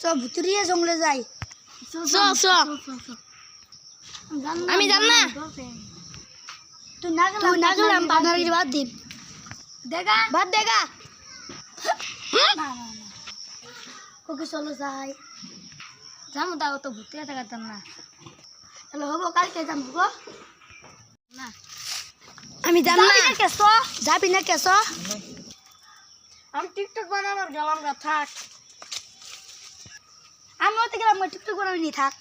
চ ভুতুরিয়া জঙ্গলে যাই আমি জান না তুই না গেলে আমি বাঁধার বাদ দিম বাদ দেখা ওকে চলো যাই যাবো তাও তো ভুতুরিয়া দেখাতাম না তাহলে হবো কালকে যাম হবো না আমি জান না কেসো যাবি না কেস আমি টিকটক বানানোর গেলাম গা থাক আমি ওতে গেলাম টিকটক বানাবি নি থাক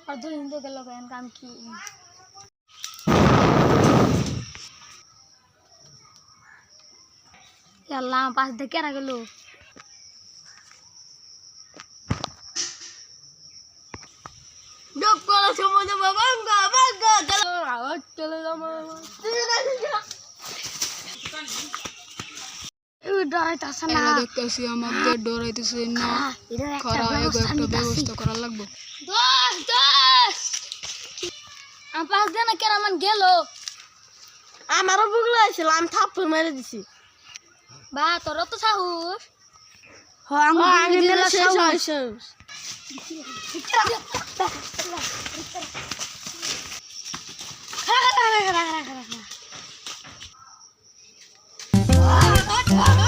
আর 2 দিন তো গেল কেন কাম কি আল্লাহ পাশ দেখে রা গেল ডকলা সময় বাবা বাবা চলো আওয়াজ চলে যাবো এই ডরাইতাছ না এরা দেখতেছি আমাদের ডরাইতেছে না করা একটা ব্যবস্থা করা লাগবে দোস আমি পাশ দিয়ে না কেরামান গেল আমারও বুক লাগছিল আমি থাপ্পড় মেরে দিছি বা তোর তো সাহস হ আমি দিলে শেষ খারা